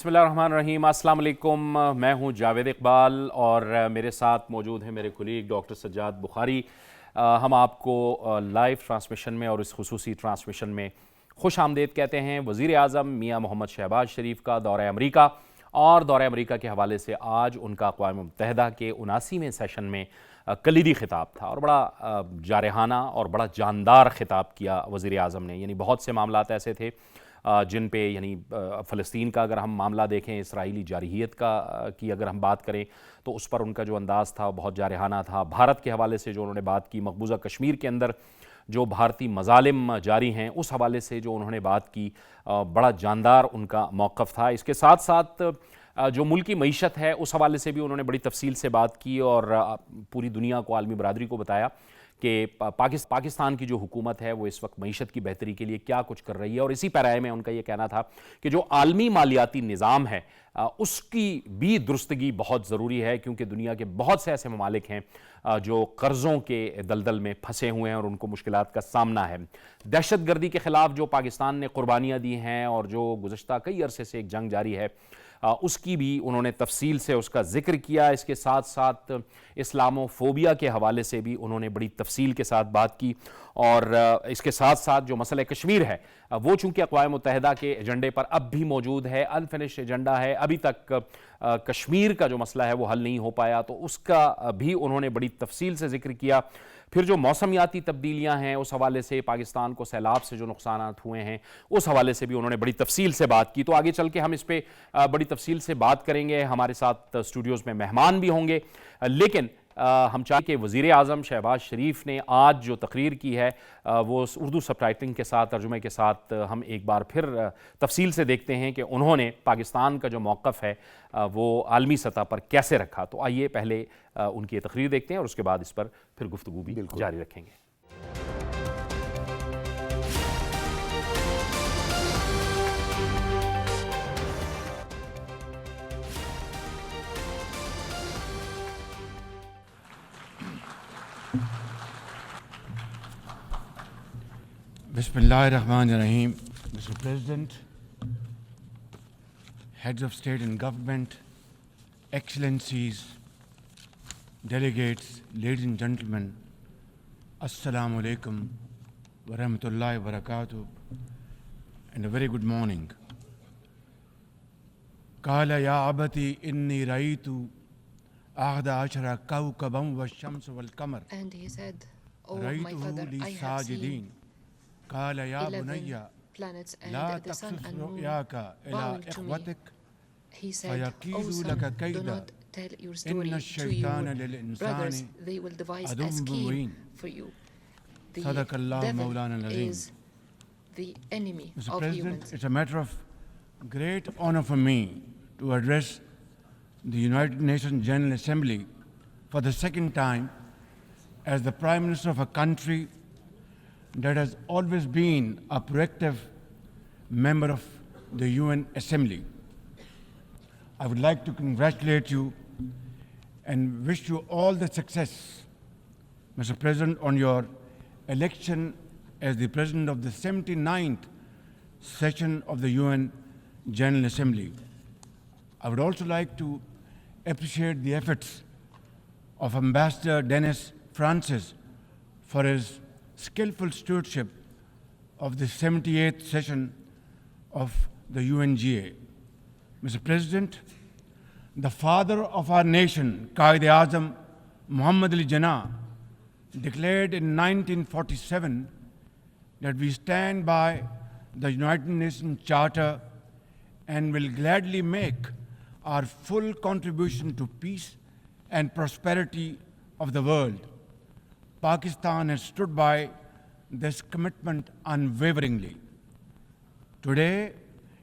بسم اللہ الرحمن الرحیم۔ السلام علیکم، میں ہوں جاوید اقبال اور میرے ساتھ موجود ہیں میرے کولیگ ڈاکٹر سجاد بخاری۔ ہم آپ کو لائیو ٹرانسمیشن میں اور اس خصوصی ٹرانسمیشن میں خوش آمدید کہتے ہیں۔ وزیر اعظم میاں محمد شہباز شریف کا دورہ امریکہ اور دورہ امریکہ کے حوالے سے آج ان کا اقوام متحدہ کے 79ویں سیشن میں کلیدی خطاب تھا اور بڑا جارحانہ اور بڑا جاندار خطاب کیا وزیر اعظم نے۔ یعنی بہت سے معاملات ایسے تھے جن پہ یعنی فلسطین کا اگر ہم معاملہ دیکھیں، اسرائیلی جارحیت کی اگر ہم بات کریں تو اس پر ان کا جو انداز تھا بہت جارحانہ تھا۔ بھارت کے حوالے سے جو انہوں نے بات کی، مقبوضہ کشمیر کے اندر جو بھارتی مظالم جاری ہیں اس حوالے سے جو انہوں نے بات کی، بڑا جاندار ان کا موقف تھا۔ اس کے ساتھ ساتھ جو ملکی معیشت ہے اس حوالے سے بھی انہوں نے بڑی تفصیل سے بات کی اور پوری دنیا کو، عالمی برادری کو بتایا کہ پاکستان کی جو حکومت ہے وہ اس وقت معیشت کی بہتری کے لیے کیا کچھ کر رہی ہے۔ اور اسی پیرائے میں ان کا یہ کہنا تھا کہ جو عالمی مالیاتی نظام ہے اس کی بھی درستگی بہت ضروری ہے، کیونکہ دنیا کے بہت سے ایسے ممالک ہیں جو قرضوں کے دلدل میں پھنسے ہوئے ہیں اور ان کو مشکلات کا سامنا ہے۔ دہشت گردی کے خلاف جو پاکستان نے قربانیاں دی ہیں اور جو گزشتہ کئی عرصے سے ایک جنگ جاری ہے، اس کی بھی انہوں نے تفصیل سے اس کا ذکر کیا۔ اس کے ساتھ ساتھ اسلامو فوبیا کے حوالے سے بھی انہوں نے بڑی تفصیل کے ساتھ بات کی اور اس کے ساتھ ساتھ جو مسئلہ کشمیر ہے وہ چونکہ اقوام متحدہ کے ایجنڈے پر اب بھی موجود ہے، انفنشڈ ایجنڈا ہے، ابھی تک کشمیر کا جو مسئلہ ہے وہ حل نہیں ہو پایا، تو اس کا بھی انہوں نے بڑی تفصیل سے ذکر کیا۔ پھر جو موسمیاتی تبدیلیاں ہیں اس حوالے سے، پاکستان کو سیلاب سے جو نقصانات ہوئے ہیں اس حوالے سے بھی انہوں نے بڑی تفصیل سے بات کی۔ تو آگے چل کے ہم اس پہ بڑی تفصیل سے بات کریں گے، ہمارے ساتھ اسٹوڈیوز میں مہمان بھی ہوں گے، لیکن ہم چاہیں کہ وزیر اعظم شہباز شریف نے آج جو تقریر کی ہے وہ اردو سب ٹائٹلنگ کے ساتھ، ترجمے کے ساتھ ہم ایک بار پھر تفصیل سے دیکھتے ہیں کہ انہوں نے پاکستان کا جو موقف ہے وہ عالمی سطح پر کیسے رکھا۔ تو آئیے پہلے ان کی تقریر دیکھتے ہیں اور اس کے بعد اس پر پھر گفتگو بھی جاری رکھیں گے۔ بسم اللہ الرحمن الرحیم۔ Mr. President, Heads of State and Government, Excellencies, Delegates, Ladies and Gentlemen, Assalamu alaikum wa rahmatullahi wa barakatuh, and a very good morning. قال يا أبتي إني رأيت أحد عشر كوكبا والشمس والقمر And he said, "Oh my father, رأيته لي I have ساجدين. seen قال يا 11 بني planets law and the sun تقصص and moon رؤياك إلى bowing to me." إخوتك He said, "Oh فيكيدوا son, لك do كيدا not tell your إن story to الشيطان your للإنسان brothers. They will devise عدو a scheme Mubeen. for you. The صدق الله devil مولانا العظيم. is the enemy Mr. of President, humans." it's a matter of great honor for me to address the United Nations General Assembly for the second time as the Prime Minister of a country that has always been a proactive member of the UN Assembly. I would like to congratulate you and wish you all the success, Mr. President, on your election as the President of the 79th session of the UN General Assembly. I would also like to appreciate the efforts of Ambassador Dennis Francis for his skillful stewardship of the 78th session of the UNGA. Mr. President, the father of our nation, Quaid-e-Azam Muhammad Ali Jinnah, declared in 1947 that we stand by the United Nations Charter and will gladly make our full contribution to peace and prosperity of the world. Pakistan has stood by this commitment unwaveringly. Today,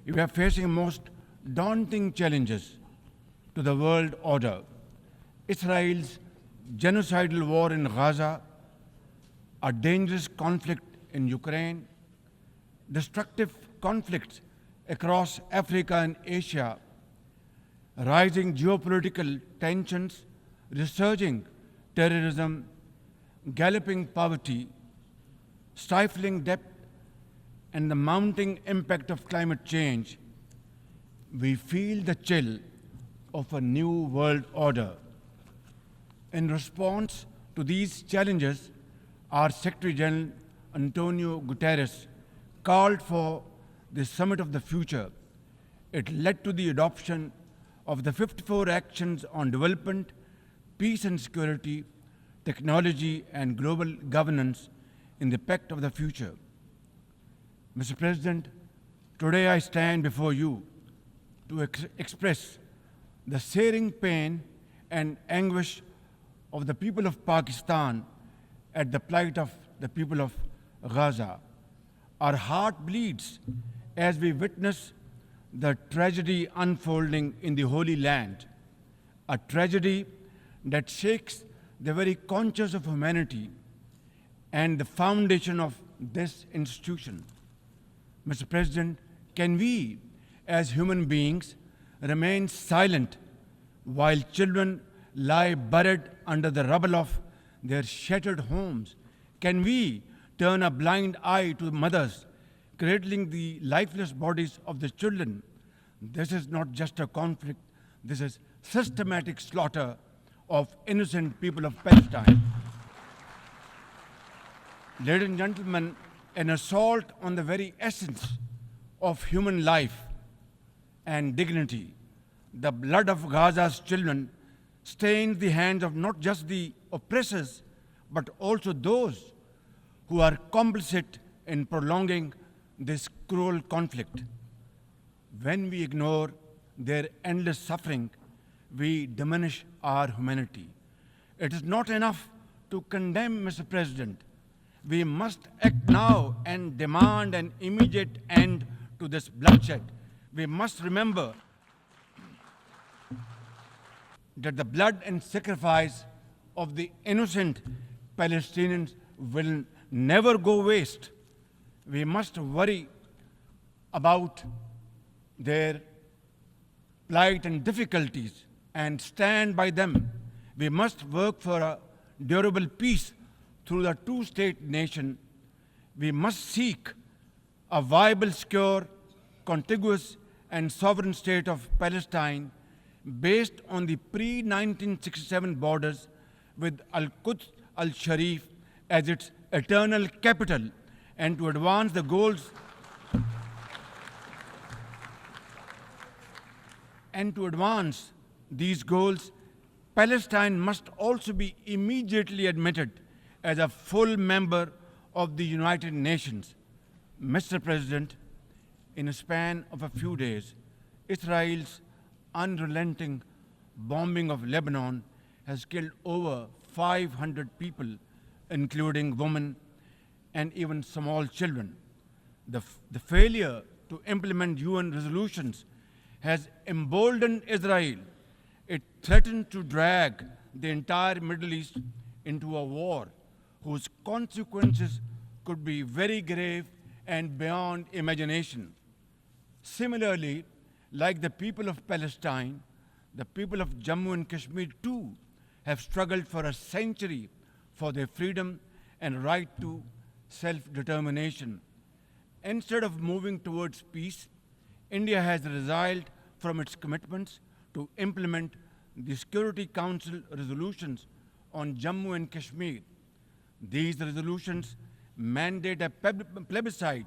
we are facing most daunting challenges to the world order. Israel's genocidal war in Gaza, a dangerous conflict in Ukraine, destructive conflicts across Africa and Asia, rising geopolitical tensions, resurging terrorism, galloping poverty, stifling debt, and the mounting impact of climate change we feel the chill of a new world order. In response to these challenges, our Secretary General Antonio Guterres called for the Summit of the Future. It led to the adoption of the 54 actions on development, peace and security, technology, and global governance in the Pact of the Future. Mr. President, today I stand before you to express the searing pain and anguish of the people of Pakistan at the plight of the people of Gaza. Our heart bleeds as we witness the tragedy unfolding in the Holy Land, a tragedy that shakes the very conscience of humanity and the foundation of this institution. Mr. President, can we, as human beings, remain silent while children lie buried under the rubble of their shattered homes? Can we turn a blind eye to mothers cradling the lifeless bodies of the children? This is not just a conflict, this is systematic slaughter of innocent people of Palestine. Ladies and gentlemen, an assault on the very essence of human life and dignity. The blood of Gaza's children stains the hands of not just the oppressors, but also those who are complicit in prolonging this cruel conflict. When we ignore their endless suffering, we diminish our humanity. It is not enough to condemn, Mr. President. We must act now and demand an immediate end to this bloodshed. We must remember that the blood and sacrifice of the innocent Palestinians will never go waste. We must worry about their plight and difficulties and stand by them. We must work for a durable peace through the two-state nation. We must seek a viable, secure, contiguous, and sovereign state of Palestine based on the pre-1967 borders with Al-Quds al-Sharif as its eternal capital, and to advance the goals these goals, Palestine must also be immediately admitted as a full member of the United Nations. Mr. President, in a span of a few days, Israel's unrelenting bombing of Lebanon has killed over 500 people, including women and even small children. The failure to implement UN resolutions has emboldened Israel. It threatened to drag the entire Middle East into a war whose consequences could be very grave and beyond imagination. Similarly, like the people of Palestine, the people of Jammu and Kashmir too have struggled for a century for their freedom and right to self-determination. Instead of moving towards peace, India has resiled from its commitments to implement the Security Council resolutions on Jammu and Kashmir. These resolutions mandate a plebiscite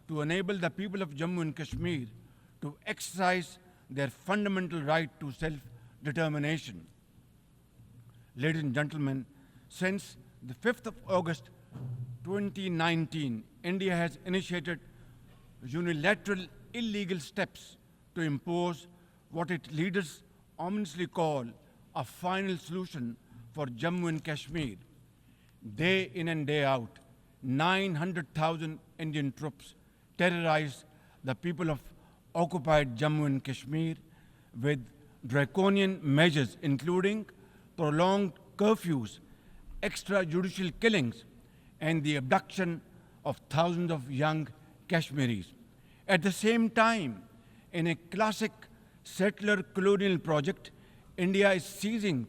to enable the people of Jammu and Kashmir to exercise their fundamental right to self-determination. Ladies and gentlemen, since the 5th of August 2019, India has initiated unilateral illegal steps to impose what its leaders ominously call a final solution for Jammu and Kashmir. Day in and day out, 900,000 Indian troops terrorize the people of occupied Jammu and Kashmir with draconian measures, including prolonged curfews, extrajudicial killings, and the abduction of thousands of young Kashmiris. At the same time, in a classic settler colonial project, India is seizing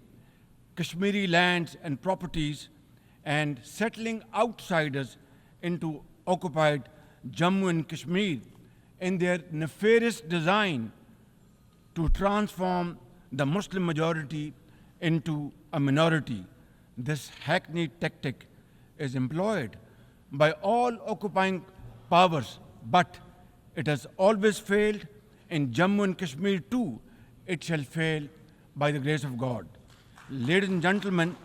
Kashmiri lands and properties and settling outsiders into occupied Jammu and Kashmir in their nefarious design to transform the Muslim majority into a minority. This hackneyed tactic is employed by all occupying powers, but it has always failed. In Jammu and Kashmir too, it shall fail by the grace of God. Ladies and gentlemen,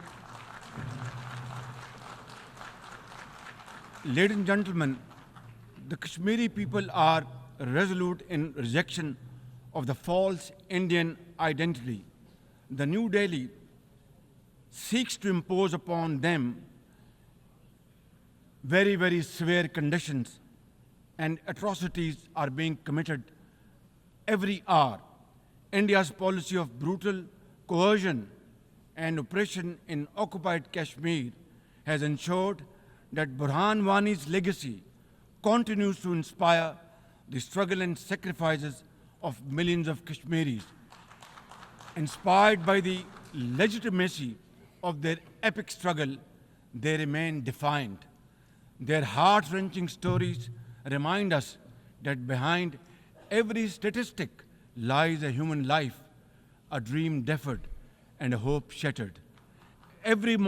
the Kashmiri people are resolute in rejection of the false Indian identity. The New Delhi seeks to impose upon them very, very severe conditions, and atrocities are being committed every hour. India's policy of brutal coercion and oppression in occupied Kashmir has ensured that Burhan Wani's legacy continues to inspire the struggle and sacrifices of millions of Kashmiris. Inspired by the legitimacy of their epic struggle, they remain defiant. Their heart-wrenching stories remind us that behind every statistic lies a human life, a dream deferred, and a hope shattered. Even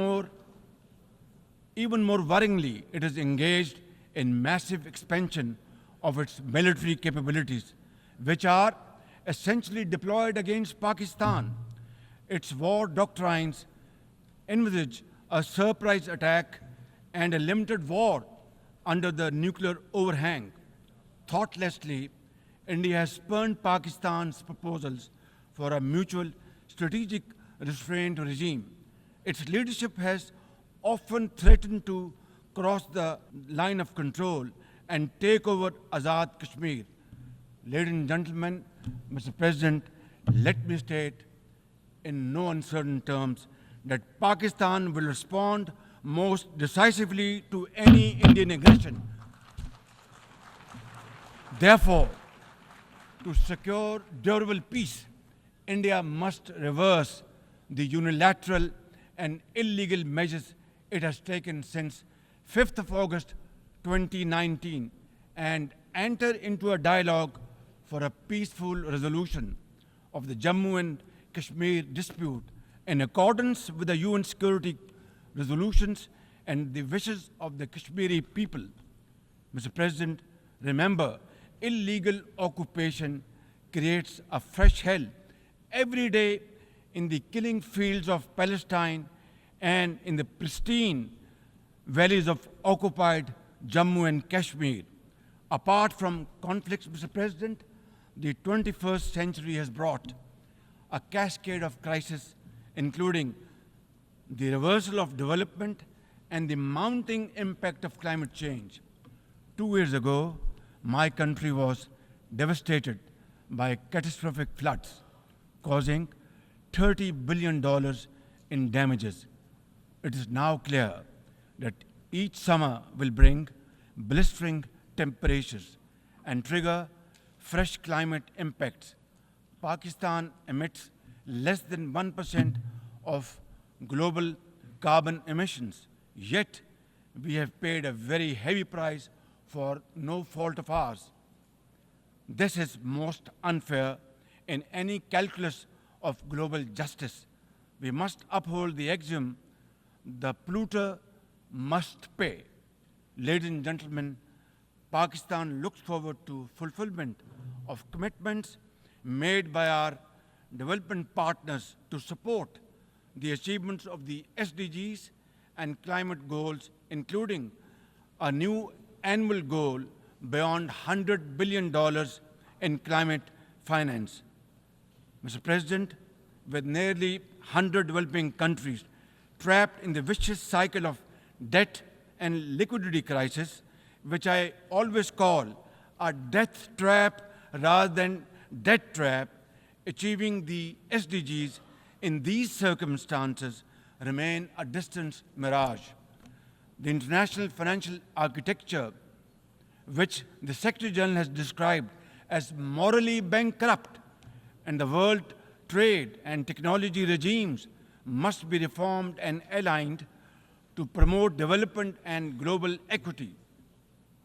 more worryingly, it is engaged in massive expansion of its military capabilities, which are essentially deployed against Pakistan. Its war doctrines envisage a surprise attack and a limited war under the nuclear overhang. Thoughtlessly, India has spurned Pakistan's proposals for a mutual strategic restraint regime. Its leadership has often threatened to cross the line of control and take over Azad Kashmir. Ladies and gentlemen, Mr. President, let me state in no uncertain terms that Pakistan will respond most decisively to any Indian aggression. Therefore, to secure durable peace, India must reverse the unilateral and illegal measures it has taken since 5th of August 2019 and enter into a dialogue for a peaceful resolution of the Jammu and Kashmir dispute in accordance with the UN security resolutions and the wishes of the Kashmiri people. Mr. President, remember, illegal occupation creates a fresh hell every day in the killing fields of Palestine and in the pristine valleys of occupied Jammu and Kashmir. Apart from conflicts, Mr. President, the 21st century has brought a cascade of crises, including the reversal of development and the mounting impact of climate change. 2 years ago, my country was devastated by catastrophic floods, causing $30 billion in damages. It is now clear that each summer will bring blistering temperatures and trigger fresh climate impacts. Pakistan emits less than 1% of global carbon emissions, yet we have paid a very heavy price for no fault of ours. This is most unfair in any calculus of global justice. We must uphold the axiom, the polluter must pay. Ladies and gentlemen, Pakistan looks forward to fulfillment of commitments made by our development partners to support the achievements of the SDGs and climate goals, including a new annual goal beyond $100 billion in climate finance. Mr. President, with nearly 100 developing countries trapped in the vicious cycle of debt and liquidity crisis, which I always call a death trap rather than debt trap, achieving the SDGs in these circumstances remain a distant mirage. The international financial architecture, which the Secretary General has described as morally bankrupt, and the world trade and technology regimes must be reformed and aligned to promote development and global equity.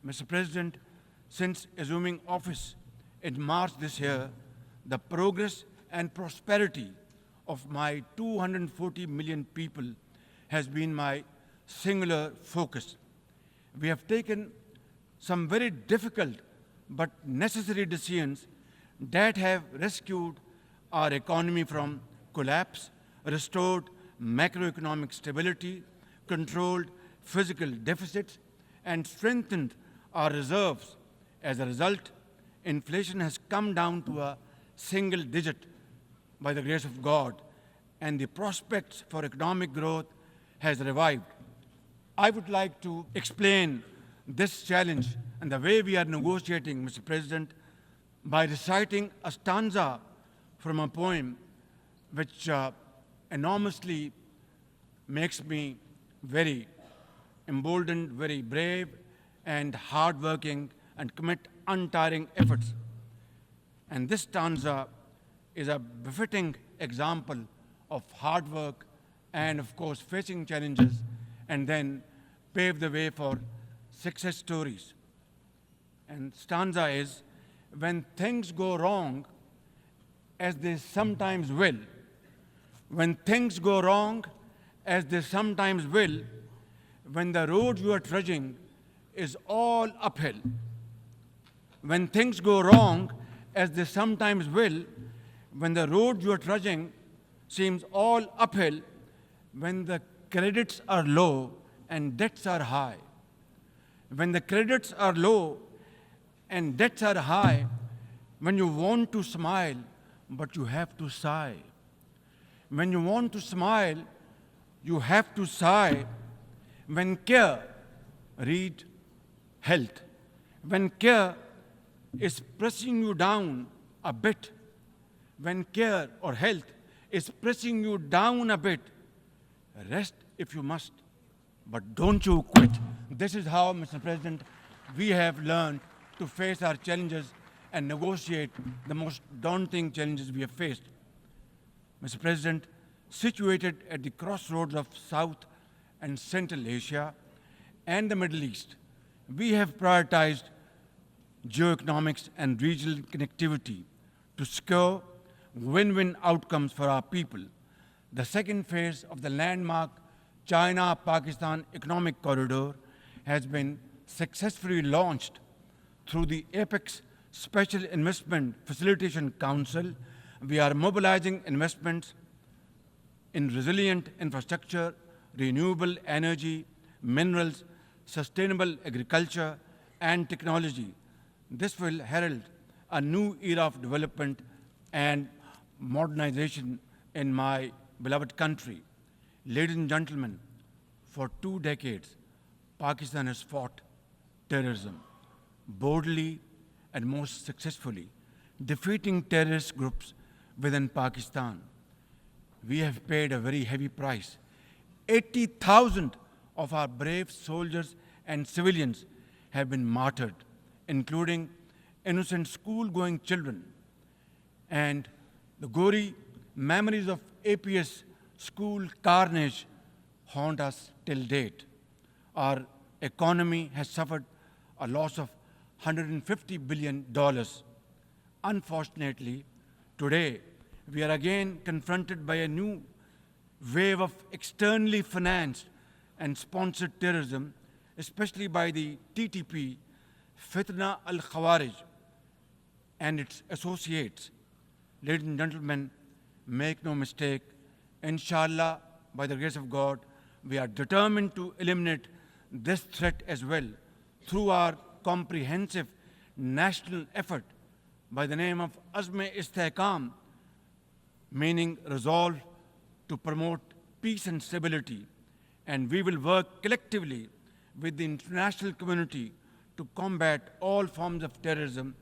Mr. President, since assuming office in March this year, the progress and prosperity of my 240 million people has been my singular focus. We have taken some very difficult but necessary decisions that have rescued our economy from collapse, restored macroeconomic stability, controlled physical deficits, and strengthened our reserves. As a result, inflation has come down to a single digit by the grace of God, and the prospects for economic growth has revived. I would like to explain this challenge and the way we are negotiating, Mr. President, by reciting a stanza from a poem which enormously makes me very emboldened, very brave, and hardworking, and commit untiring efforts. And this stanza is a befitting example of hard work and, of course, facing challenges and then pave the way for success stories. And stanza is, when things go wrong, as they sometimes will, when things go wrong, as they sometimes will, when the road you are trudging is all uphill, when things go wrong, as they sometimes will, when the road you are trudging seems all uphill, when the credits are low and debts are high, when the credits are low and debts are high, when you want to smile but you have to sigh, when you want to smile you have to sigh, when care, read health, when care is pressing you down a bit, when care or health is pressing you down a bit, rest if you must, but don't you quit. This is how, Mr. President, we have learned to face our challenges and negotiate the most daunting challenges we have faced. Mr. President, situated at the crossroads of South and Central Asia and the Middle East, we have prioritized geoeconomics and regional connectivity to secure win-win outcomes for our people. The second phase of the landmark China-Pakistan Economic Corridor has been successfully launched through the APEX Special Investment Facilitation Council. We are mobilizing investments in resilient infrastructure, renewable energy, minerals, sustainable agriculture, and technology. This will herald a new era of development and modernization in my beloved country. Ladies and gentlemen, for 2 decades, Pakistan has fought terrorism boldly and most successfully, defeating terrorist groups within Pakistan. We have paid a very heavy price. 80,000 of our brave soldiers and civilians have been martyred, including innocent school-going children. And the gory memories of APS school carnage haunt us till date. Our economy has suffered a loss of $150 billion. Unfortunately, today we are again confronted by a new wave of externally financed and sponsored terrorism, especially by the TTP, Fitna al-Khawarij, and its associates. Ladies and gentlemen, make no mistake, inshallah, by the grace of God, we are determined to eliminate this threat as well through our comprehensive national effort by the name of Azm-e-Istehkam, meaning resolve to promote peace and stability. And we will work collectively with the international community to combat all forms of terrorism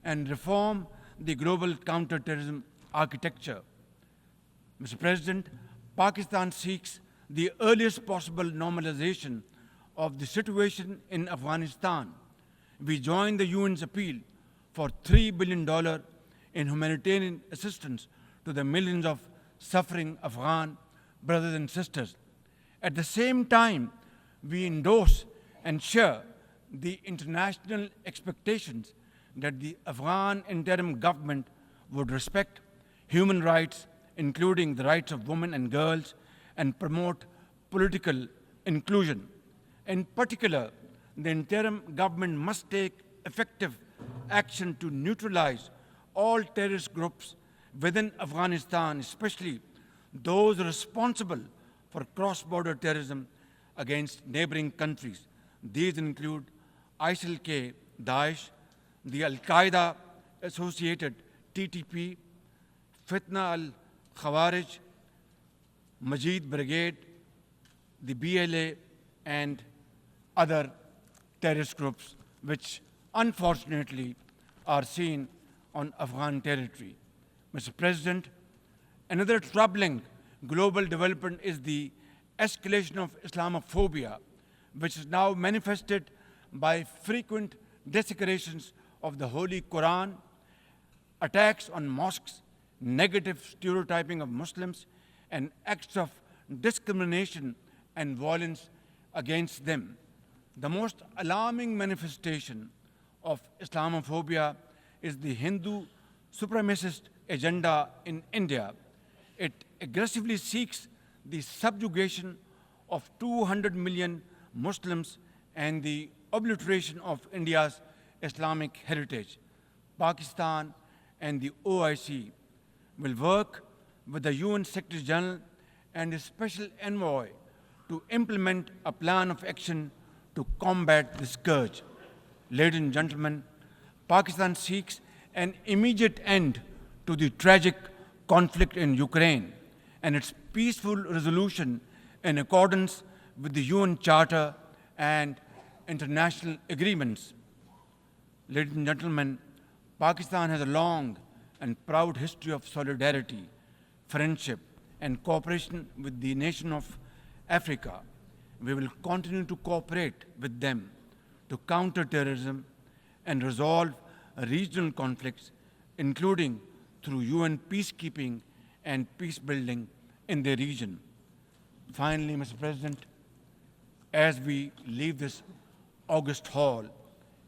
and reform the global counterterrorism architecture. Mr. President, Pakistan seeks the earliest possible normalization of the situation in Afghanistan. We join the UN's appeal for $3 billion in humanitarian assistance to the millions of suffering Afghan brothers and sisters. At the same time, we endorse and share the international expectations that the Afghan interim government would respect human rights, including the rights of women and girls, and promote political inclusion. In particular, the interim government must take effective action to neutralize all terrorist groups within Afghanistan, especially those responsible for cross-border terrorism against neighboring countries. These include ISIL-K, Daesh, the Al-Qaeda associated TTP, Fitna al-Khawarij, Majid Brigade, the BLA, and other terrorist groups which unfortunately are seen on Afghan territory. Mr. President, another troubling global development is the escalation of Islamophobia, which is now manifested by frequent desecrations of the Holy Quran, attacks on mosques, negative stereotyping of Muslims, and acts of discrimination and violence against them. The most alarming manifestation of Islamophobia is the Hindu supremacist agenda in India. It aggressively seeks the subjugation of 200 million Muslims and the obliteration of India's Islamic heritage. Pakistan and the OIC will work with the UN Secretary General and the Special Envoy to implement a plan of action to combat this scourge. Ladies and gentlemen, Pakistan seeks an immediate end to the tragic conflict in Ukraine and its peaceful resolution in accordance with the UN Charter and international agreements. Ladies and gentlemen, Pakistan has a long and proud history of solidarity, friendship, and cooperation with the nation of Africa. We will continue to cooperate with them to counter terrorism and resolve regional conflicts, including through UN peacekeeping and peace building in the region. Finally, Mr. President, as we leave this august hall,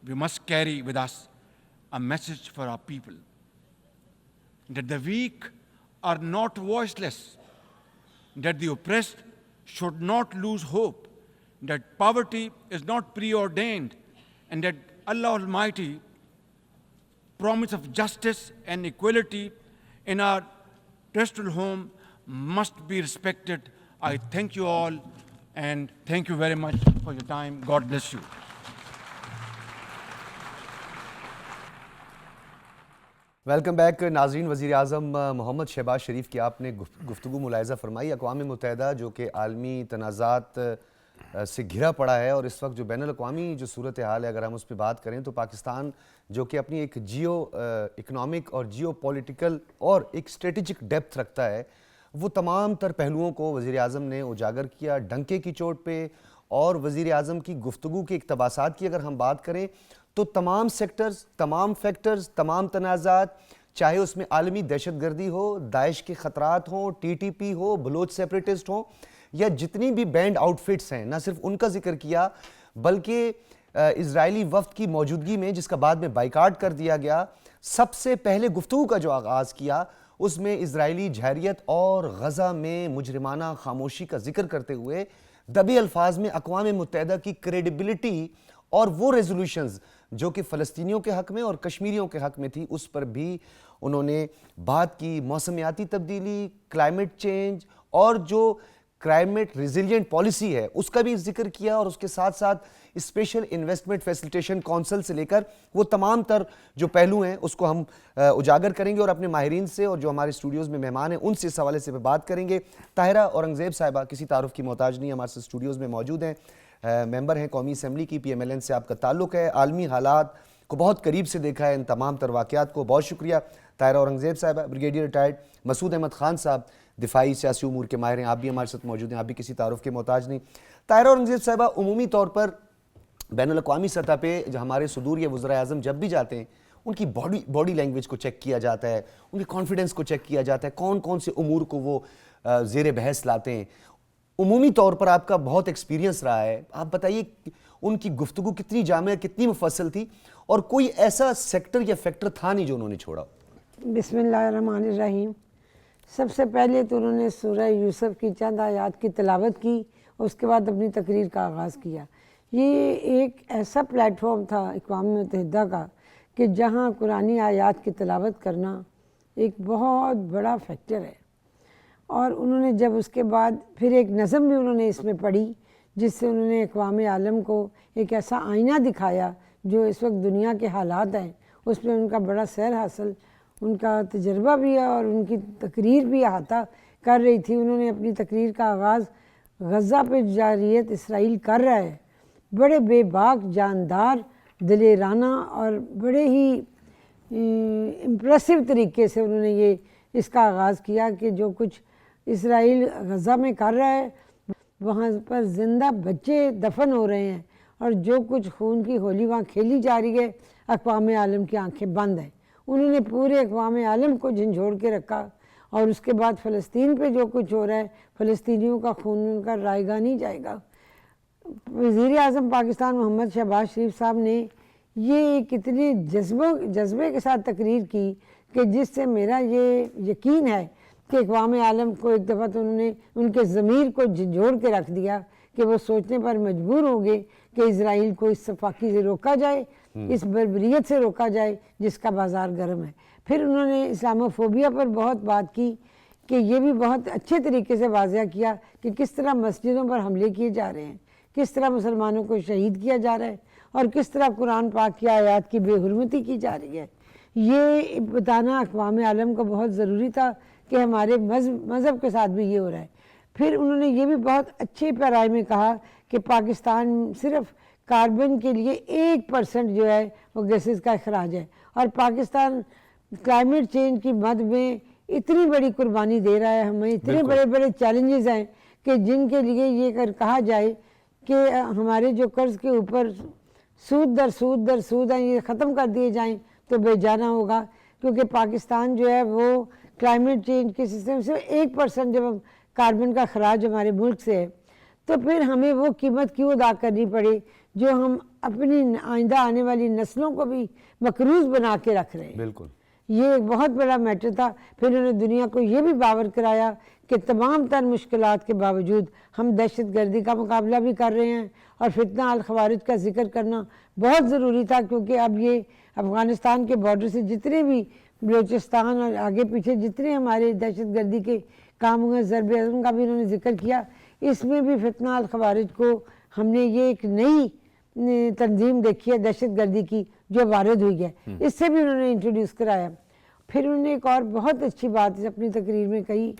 we must carry with us a message for our people that the weak are not voiceless, that the oppressed should not lose hope, that poverty is not preordained, and that Allah Almighty promise of justice and equality in our terrestrial home must be respected. I thank you all and thank you very much for your time. God bless you. Welcome back नाज़रीन। वज़ीर आज़म मोहम्मद शहबाज शरीफ की आपने गुफ्तगू मुलाहिज़ा फरमाई। अक़वाम मुत्तहिदा जो कि आलमी तनाज़ात से घिरा पड़ा है और इस वक्त जो बैनुल अक़वामी जो सूरत हाल है, अगर हम उस पर बात करें तो पाकिस्तान जो कि अपनी एक जियो इकनॉमिक और जियो पॉलिटिकल और एक स्ट्रेटजिक डेप्थ रखता है, वो तमाम तर पहलुओं को वज़ीर आज़म ने उजागर किया डंके की चोट पे। और वज़ीर आज़म की गुफ्तगू के इक़्तिबासात की अगर हम बात करें तो तमाम सेक्टर्स, तमाम फैक्टर्स, तमाम तनाज़ात, चाहे उसमें आलमी दहशतगर्दी हो, दाइश के ख़तरात हों, TTP हो, बलोच सेपरेटिस्ट हों, या जितनी भी बैंड आउटफिट्स हैं, ना सिर्फ उनका जिक्र किया बल्कि इज़राइली वफ़द की मौजूदगी में जिसका बाद में बाइकाट कर दिया गया, सबसे पहले गुफ्तगू का जो आगाज़ किया उसमें इज़राइली जहरियत और गज़ा में मुजरिमाना खामोशी का जिक्र करते हुए दबी अल्फाज में अक़वाम मुत्तहिदा की क्रेडिबिलिटी और वो रेजोल्यूशंस जो कि फ़लस्तीनियों के हक़ में और कश्मीरियों के हक़ में थी उस पर भी उन्होंने बात की। मौसमियाती तब्दीली, क्लाइमेट चेंज और जो क्लाइमेट रिजिलियंट पॉलिसी है उसका भी जिक्र किया और उसके साथ साथ स्पेशल इन्वेस्टमेंट फैसिलिटेशन काउंसिल से लेकर वो तमाम तर जो पहलू हैं उसको हम उजागर करेंगे और अपने माहिरीन से और जो हमारे स्टूडियोज़ में मेहमान हैं उनसे इस हवाले से बात करेंगे। ताहिरा औरंगज़ेब साहिबा किसी तारुफ की मोहताज नहीं, हमारे साथ स्टूडियोज़ में मौजूद हैं, मेंबर हैं कौमी असम्बली की, PMLN से आपका ताल्लुक़ है, आलमी हालात को बहुत करीब से देखा है, इन तमाम तर वाक़यात को। बहुत शुक्रिया ताहिरा औरंगज़ेब साहिबा। ब्रिगेडियर रिटायर्ड मसूद अहमद ख़ान साहब दिफाई सियासी उमूर के माहिर हैं, आप भी हमारे साथ मौजूद हैं, आप भी किसी तारुफ के मोहताज नहीं। ताहिरा औरंगज़ेब साहिबा, उमूमी तौर पर बैनुल अक़वामी सतह पे जो हमारे सदूर या वज़ीर आज़म जब भी जाते हैं उनकी बॉडी लैंग्वेज को चेक किया जाता है, उनके कॉन्फिडेंस को चेक किया जाता है, कौन कौन से उमूर को वो ज़ेर बहस लाते हैं। उमूमी तौर पर आपका बहुत एक्सपीरियंस रहा है, आप बताइए उनकी गुफ्तगू कितनी जामे, कितनी मुफस्सल थी और कोई ऐसा सेक्टर या फैक्टर था नहीं जो उन्होंने छोड़ा? बिस्मिल्लाहिर्रहमानिर्रहीम। सबसे पहले तो उन्होंने सूरह यूसुफ की चंद आयात की तिलावत की और उसके बाद अपनी तकरीर का आगाज़ किया। ये एक ऐसा प्लेटफॉर्म था अक़वाम मुत्तहिदा का कि जहाँ कुरानी आयात की तिलावत करना एक बहुत बड़ा फैक्टर है। और उन्होंने जब उसके बाद फिर एक नज़म भी उन्होंने इसमें पढ़ी जिससे उन्होंने अक़वाम आलम को एक ऐसा आईना दिखाया जो इस वक्त दुनिया के हालात हैं उसमें उनका बड़ा सैर हासिल, उनका तजर्बा भी है और उनकी तकरीर भी अहाता कर रही थी। उन्होंने अपनी तकरीर का आगाज़ गज़ा पे जारियत इसराइल कर रहा है, बड़े बेबाक, जानदार, दिलेराना और बड़े ही इम्प्रेसिव तरीके से उन्होंने ये इसका आगाज़ किया कि जो कुछ इसराइल गज़ा में कर रहा है वहाँ पर ज़िंदा बच्चे दफन हो रहे हैं और जो कुछ खून की होली वहाँ खेली जा रही है, अक़वाम आलम की आंखें बंद हैं। उन्होंने पूरे अक़वाम आलम को झंझोड़ के रखा और उसके बाद फ़लस्तीन पे जो कुछ हो रहा है, फ़लस्तीनियों का खून उनका रायगा नहीं जाएगा। वज़ीर आज़म पाकिस्तान मोहम्मद शहबाज शरीफ साहब ने ये कितने जज्बे के साथ तकरीर की कि जिससे मेरा ये यकीन है कि अक़वाम आलम को एक दफ़ा तो उन्होंने उनके ज़मीर को झंझोड़ के रख दिया कि वो सोचने पर मजबूर होंगे कि इज़राइल को इस सफाकी से रोका जाए, इस बर्बरियत से रोका जाए जिसका बाज़ार गर्म है। फिर उन्होंने इस्लामोफोबिया पर बहुत बात की कि ये भी बहुत अच्छे तरीके से वाज़ह किया कि किस तरह मस्जिदों पर हमले किए जा रहे हैं, किस तरह मुसलमानों को शहीद किया जा रहा है और किस तरह कुरान पाक की आयात की बेहुरमती की जा रही है। ये बताना अक़वाम आलम को बहुत ज़रूरी था कि हमारे मज़हब के साथ भी ये हो रहा है। फिर उन्होंने ये भी बहुत अच्छे पैराए में कहा कि पाकिस्तान सिर्फ कार्बन के लिए 1% जो है वो गैसेस का अखराज है और पाकिस्तान क्लाइमेट चेंज की मद में इतनी बड़ी कुर्बानी दे रहा है, हमें इतने बड़े बड़े चैलेंजेस हैं कि जिनके लिए ये कहा जाए कि हमारे जो कर्ज़ के ऊपर सूद दर सूद हैं ये ख़त्म कर दिए जाएं तो बेजाना होगा, क्योंकि पाकिस्तान जो है वो क्लाइमेट चेंज के सिस्टम से 1% जब कार्बन का खराज हमारे मुल्क से है तो फिर हमें वो कीमत क्यों अदा करनी पड़े जो हम अपनी आइंदा आने वाली नस्लों को भी मकरूज़ बना के रख रहे हैं। बिल्कुल, ये एक बहुत बड़ा मैटर था। फिर उन्होंने दुनिया को ये भी बावर कराया कि तमाम तर मुश्किलात के बावजूद हम दहशत गर्दी का मुकाबला भी कर रहे हैं और फितना अल खवारिज का जिक्र करना बहुत ज़रूरी था, क्योंकि अब ये अफ़गानिस्तान के बॉर्डर से जितने भी बलूचिस्तान और आगे पीछे जितने हमारे दहशत गर्दी के काम हुए, ज़रब अज़म का भी उन्होंने जिक्र किया, इसमें भी फितना अल खवारिज को हमने ये एक नई तंजीम देखी है दहशत गर्दी की जो वारिद हुई है, इससे भी उन्होंने इंट्रोड्यूस कराया। फिर उन्होंने एक और बहुत अच्छी बात अपनी तकरीर में कही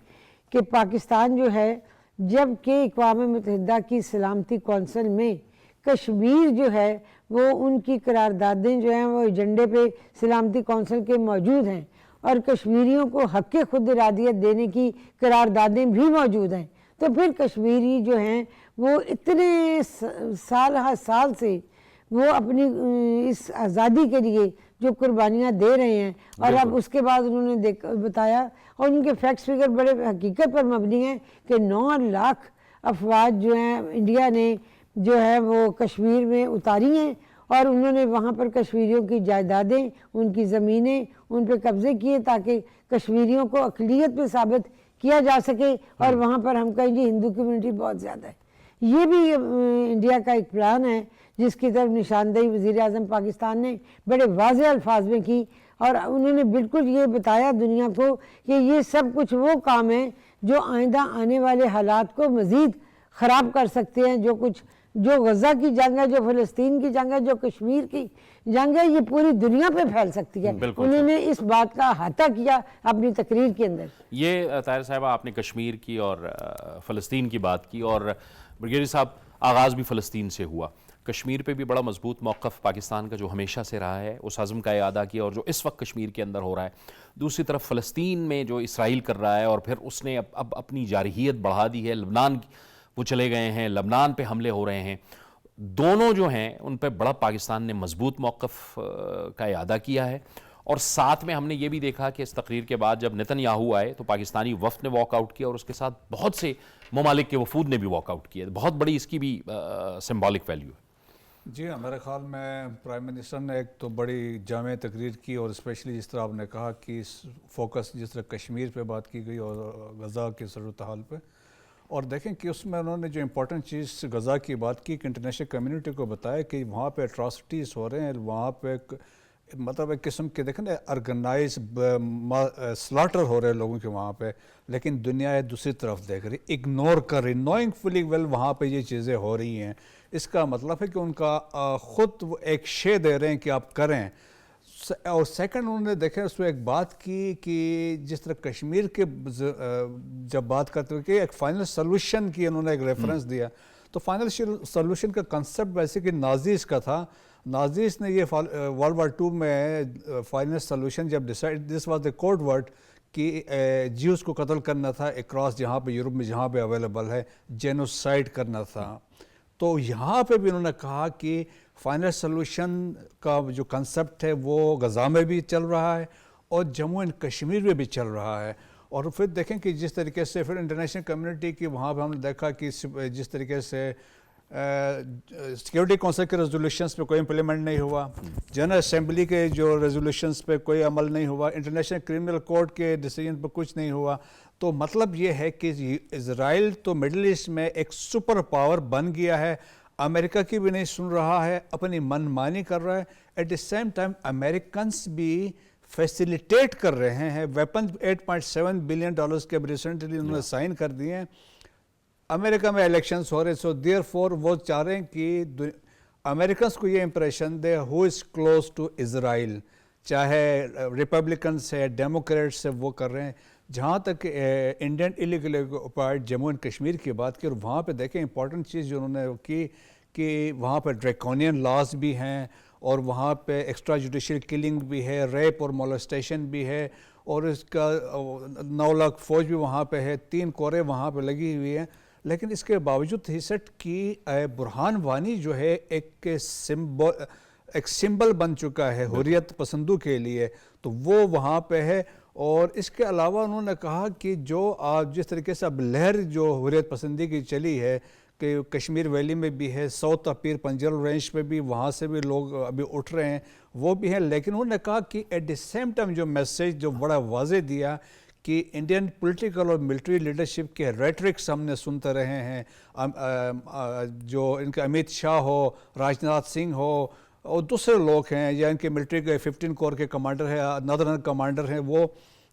कि पाकिस्तान जो है जबकि अक़वाम मुत्तहिदा की सलामती कौंसिल में कश्मीर जो है वो उनकी करारदादें जो हैं वो एजेंडे पे सलामती कौंसिल के मौजूद हैं और कश्मीरियों को हक़ खुद इरादियत देने की करारदादें भी मौजूद हैं, तो फिर कश्मीरी जो हैं वो इतने साल से वो अपनी इस आज़ादी के लिए जो कुर्बानियाँ दे रहे हैं और अब उसके बाद उन्होंने बताया और उनके फैक्ट्स फिगर बड़े हकीकत पर मबनी हैं कि 9 लाख अफवाज जो हैं इंडिया ने जो है वो कश्मीर में उतारी हैं और उन्होंने वहाँ पर कश्मीरियों की जायदादें, उनकी ज़मीनें उन पर कब्ज़े किए ताकि कश्मीरियों को अक़लियत में साबित किया जा सके और वहाँ पर हम कहें जी हिंदू कम्युनिटी बहुत ज़्यादा है। ये भी इंडिया का एक प्लान है जिसकी तरफ निशानदेही वज़ीर आज़म पाकिस्तान ने बड़े वाज़ेह अल्फाज में की और उन्होंने बिल्कुल ये बताया दुनिया को कि ये सब कुछ वो काम है जो आइंदा आने वाले हालात को मज़ीद ख़राब कर सकते हैं। जो गज़ा की जंग है, जो फ़लस्तीन की जंग है, जो कश्मीर की जंग है, ये पूरी दुनिया पे फैल सकती है। उन्होंने इस बात का अहाता किया अपनी तकरीर के अंदर। ये ताहिर साहिबा आपने कश्मीर की और फ़लस्तीन की बात की और ब्रिगेडियर साहब आगाज़ भी फ़लस्तीन से हुआ। कश्मीर पे भी बड़ा मजबूत मौक़िफ़ पाकिस्तान का जो हमेशा से रहा है उस अज़्म का इआदा किया और जो इस वक्त कश्मीर के अंदर हो रहा है। दूसरी तरफ फ़लस्तीन में जो इसराइल कर रहा है और फिर उसने अब अपनी जारहियत बढ़ा दी है, लबनान वो चले गए हैं, लबनान पे हमले हो रहे हैं। दोनों जो हैं उन पे बड़ा पाकिस्तान ने मजबूत मौक़िफ़ का इआदा किया है और साथ में हमने ये भी देखा कि इस तकरीर के बाद जब नेतन्याहू आए तो पाकिस्तानी वफ़द ने वॉकआउट किया और उसके साथ बहुत से ममालिक के वफूद ने भी वॉकआउट किया। बहुत बड़ी इसकी भी सिंबॉलिक वैल्यू है। جی ہاں، میرے خیال میں پرائم منسٹر نے ایک تو بڑی جامع تقریر کی، اور اسپیشلی جس طرح آپ نے کہا کہ فوکس جس طرح کشمیر پہ بات کی گئی اور غزہ کے صورتحال پہ، اور دیکھیں کہ اس میں انہوں نے جو امپورٹنٹ چیز غزہ کی بات کی کہ انٹرنیشنل کمیونٹی کو بتایا کہ وہاں پہ اٹراسٹیز ہو رہے ہیں، وہاں پہ مطلب ایک قسم کے دیکھیں نا آرگنائز سلاٹر ہو رہے ہیں لوگوں کے وہاں پہ، لیکن دنیا دوسری طرف دیکھ رہی، اگنور کر رہی، نوئنگ فلی ویل وہاں پہ یہ چیزیں ہو رہی ہیں۔ اس کا مطلب ہے کہ ان کا خود وہ ایک شے دے رہے ہیں کہ آپ کریں۔ اور سیکنڈ انہوں نے دیکھیں اس میں ایک بات کی کہ جس طرح کشمیر کے جب بات کرتے ہوئے کہ ایک فائنل سلوشن کی انہوں نے ایک ریفرنس دیا، تو فائنل سلوشن کا کنسپٹ ویسے کہ نازیز کا تھا۔ نازیز نے یہ ورلڈ وار 2 میں فائنل سلوشن جب decide, this was the code word کہ جیوز کو قتل کرنا تھا اکراس جہاں پہ یورپ میں جہاں پہ اویلیبل ہے، جینوسائڈ کرنا تھا۔ تو یہاں پہ بھی انہوں نے کہا کہ فائنل سلوشن کا جو کنسپٹ ہے وہ غزہ میں بھی چل رہا ہے اور جموں اینڈ کشمیر میں بھی چل رہا ہے۔ اور پھر دیکھیں کہ جس طریقے سے پھر انٹرنیشنل کمیونٹی کی وہاں پہ ہم نے دیکھا کہ جس طریقے سے سیکیورٹی کونسل کے ریزولوشنز پہ کوئی امپلیمنٹ نہیں ہوا، جنرل اسمبلی کے جو ریزولوشنز پہ کوئی عمل نہیں ہوا، انٹرنیشنل کرمنل کورٹ کے ڈیسیجن پہ کچھ نہیں ہوا۔ تو مطلب یہ ہے کہ اسرائیل تو مڈل ایسٹ میں ایک سپر پاور بن گیا ہے، امریکہ کی بھی نہیں سن رہا ہے، اپنی من مانی کر رہا ہے۔ At the same time Americans بھی فیسیلیٹیٹ کر رہے ہیں، ویپن $8.7 بلین کے ریسنٹلی انہوں نے سائن کر دیے ہیں۔ امریکہ میں الیکشنز ہو رہے، سو دیئر فور وہ چاہ رہے ہیں کہ امریکنس کو یہ امپریشن دے ہو از کلوز ٹو اسرائیل، چاہے ریپبلکنس ہے ڈیموکریٹس ہے، وہ کر رہے ہیں۔ جہاں تک Indian illegal occupied Jammu and Kashmir کی بات کی، اور وہاں پہ دیکھیں امپورٹنٹ چیز جو انہوں نے کی کہ وہاں پہ ڈریکونین لاز بھی ہیں، اور وہاں پہ ایکسٹرا جوڈیشل کلنگ بھی ہے، ریپ اور مولسٹیشن بھی ہے، اور اس کا 9 لاکھ فوج بھی وہاں پہ ہے، 3 کوریں وہاں پہ لگی ہوئی ہیں۔ لیکن اس کے باوجود ہی سیٹ کی برہان وانی جو ہے ایک سمبل بن چکا ہے حریت پسندوں کے لیے، تو وہ وہاں پہ ہے۔ اور اس کے علاوہ انہوں نے کہا کہ جو جس طریقے سے اب لہر جو حریت پسندی کی چلی ہے کہ کشمیر ویلی میں بھی ہے، ساؤتھ پیر پنجل رینج پہ بھی، وہاں سے بھی لوگ ابھی اٹھ رہے ہیں، وہ بھی ہیں۔ لیکن انہوں نے کہا کہ ایٹ دی سیم ٹائم جو میسیج جو بڑا واضح دیا کہ انڈین پولیٹیکل اور ملٹری لیڈرشپ کے ریٹرکس ہم نے سنتے رہے ہیں، جو ان کے امیت شاہ ہو، راج ناتھ سنگھ ہو اور دوسرے لوگ ہیں، یا ان کے ملٹری کے 15 کور کے کمانڈر ہیں، نادرن کمانڈر ہیں،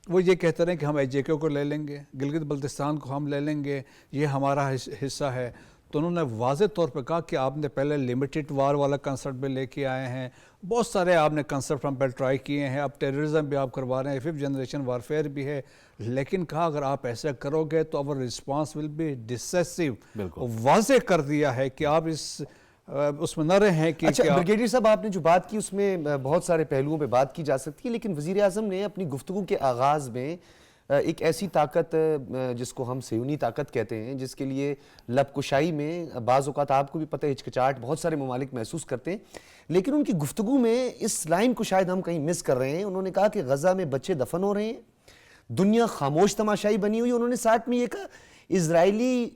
وہ یہ کہتے رہے کہ ہم ایچ جے کے کو لے لیں گے، گلگت بلتستان کو ہم لے لیں گے، یہ ہمارا حصہ ہے۔ تو انہوں نے واضح طور پہ کہا کہ آپ نے پہلے لمیٹڈ وار والا کنسپٹ بھی لے کے آئے ہیں، بہت سارے آپ نے کنسپٹ ہم پہ ٹرائی کیے ہیں، اب ٹیررزم بھی آپ کروا رہے ہیں، 5th جنریشن وارفیئر بھی ہے، لیکن کہا اگر آپ ایسا کرو گے تو our response will be decisive۔ واضح کر دیا ہے کہ آپ اس میں نہ رہیں کہ اچھا بریگیڈیئر صاحب، آپ نے جو بات کی اس میں بہت سارے پہلوؤں پہ بات کی جا سکتی ہے، لیکن وزیر اعظم نے اپنی گفتگو کے آغاز میں ایک ایسی طاقت جس کو ہم صہیونی طاقت کہتے ہیں، جس کے لیے لب کشائی میں بعض اوقات آپ کو بھی پتہ ہے ہچکچاہٹ بہت سارے ممالک محسوس کرتے ہیں، لیکن ان کی گفتگو میں اس لائن کو شاید ہم کہیں مس کر رہے ہیں۔ انہوں نے کہا کہ غزہ میں بچے دفن ہو رہے ہیں، دنیا خاموش تماشائی بنی ہوئی۔ انہوں نے ساتھ میں یہ کہا اسرائیلی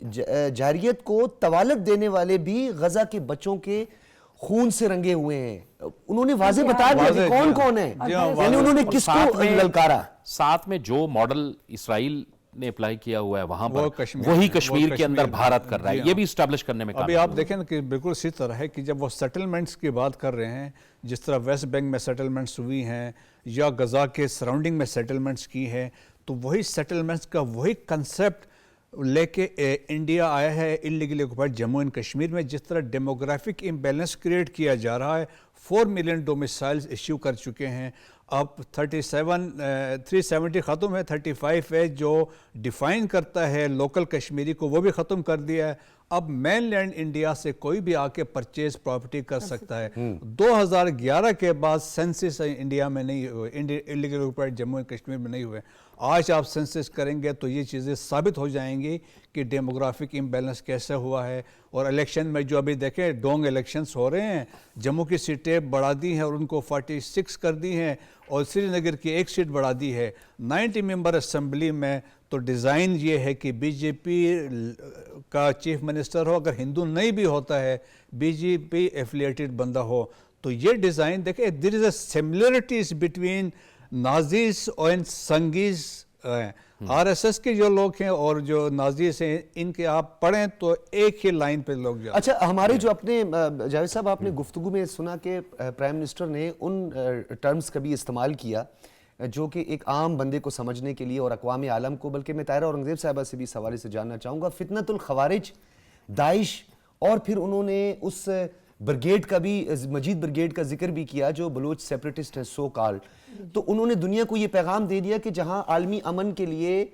جاریت کو طوالت دینے والے بھی غزہ کے بچوں کے خون سے رنگے ہوئے ہیں۔ انہوں نے واضح بتا دیا کہ کون کون ہے، یعنی انہوں نے کس کو للکارا۔ ساتھ میں جو ماڈل اسرائیل نے اپلائی کیا ہوا ہے وہاں پر وہی کشمیر کے اندر بھارت کر رہا ہے، یہ بھی اسٹیبلش کرنے میں ابھی آپ دیکھیں کہ بالکل اسی طرح ہے کہ جب وہ سیٹلمنٹس کی بات کر رہے ہیں، جس طرح ویسٹ بینک میں سیٹلمنٹس ہوئی ہیں یا غزہ کے سراؤنڈنگ میں سیٹلمنٹس کی ہیں، تو وہی سیٹلمنٹس کا وہی کنسپٹ لے کے انڈیا آیا ہے ایلیگلی آکوپائڈ جموں اینڈ کشمیر میں۔ جس طرح ڈیموگرافک امبیلنس کریٹ کیا جا رہا ہے، 4 ملین ڈومیسائلز ایشو کر چکے ہیں، اب 370 ختم ہے، 35 ہے جو ڈیفائن کرتا ہے لوکل کشمیری کو، وہ بھی ختم کر دیا ہے۔ اب مین لینڈ انڈیا سے کوئی بھی آ کے پرچیز پراپرٹی کر سکتا ہے۔ 2011 کے بعد سینسس انڈیا میں نہیں ہوئے، illegal occupied Jammu and Kashmir میں نہیں ہوئے۔ آج آپ سینسس کریں گے تو یہ چیزیں ثابت ہو جائیں گی کہ ڈیموگرافک امبیلنس کیسے ہوا ہے۔ اور الیکشن میں جو ابھی دیکھیں ڈونگ الیکشنز ہو رہے ہیں، جموں کی سیٹیں بڑھا دی ہیں اور ان کو 46 کر دی ہیں، اور سری نگر کی 1 سیٹ بڑھا دی ہے۔ 90 ممبر اسمبلی میں تو ڈیزائن یہ ہے کہ بی جے پی کا چیف منسٹر ہو, اگر ہندو نہیں بھی ہوتا ہے, بی جے پی ایفیلیٹڈ بندہ ہو, تو یہ ڈیزائن دیکھیں, there is a similarities between Nazis and Sanghis. R S S کے جو لوگ ہیں اور جو نازیز ہیں, ان کے آپ پڑھیں تو ایک ہی لائن پہ لوگ جاتے ہیں. اچھا, ہمارے جو اپنے جاوید صاحب, آپ نے گفتگو میں سنا کہ پرائم منسٹر نے ان ٹرمز کا بھی استعمال کیا جو کہ ایک عام بندے کو سمجھنے کے لیے اور اقوام عالم کو, بلکہ میں طاہرہ اورنگزیب صاحبہ سے بھی اس حوالے سے جاننا چاہوں گا, فتنۃ الخوارج, داعش, اور پھر انہوں نے اس بریگیڈ کا بھی, مجید بریگیڈ کا ذکر بھی کیا جو بلوچ سیپریٹسٹ ہیں سو کال. تو انہوں نے دنیا کو یہ پیغام دے دیا کہ جہاں عالمی امن کے لیے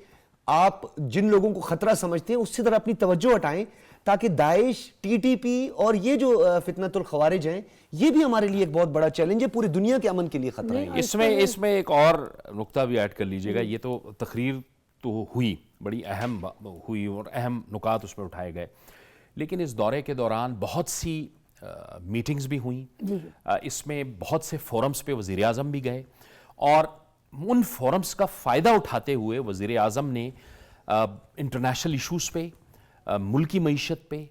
آپ جن لوگوں کو خطرہ سمجھتے ہیں اس سے ذرا اپنی توجہ ہٹائیں, تاکہ داعش, ٹی ٹی پی اور یہ جو فتنۃ الخوارج ہیں یہ بھی ہمارے لیے ایک بہت بڑا چیلنج ہے, پوری دنیا کے امن کے لیے خطرہ ہے. اس میں ایک اور نقطہ بھی ایڈ کر لیجئے گا. یہ تو تقریر تو ہوئی, بڑی اہم ہوئی اور اہم نکات اس میں اٹھائے گئے, لیکن اس دورے کے دوران بہت سی میٹنگز بھی ہوئیں. اس میں بہت سے فورمز پہ وزیر اعظم بھی گئے, اور ان فورمز کا فائدہ اٹھاتے ہوئے وزیر اعظم نے انٹرنیشنل ایشوز پہ, ملکی معیشت پہ,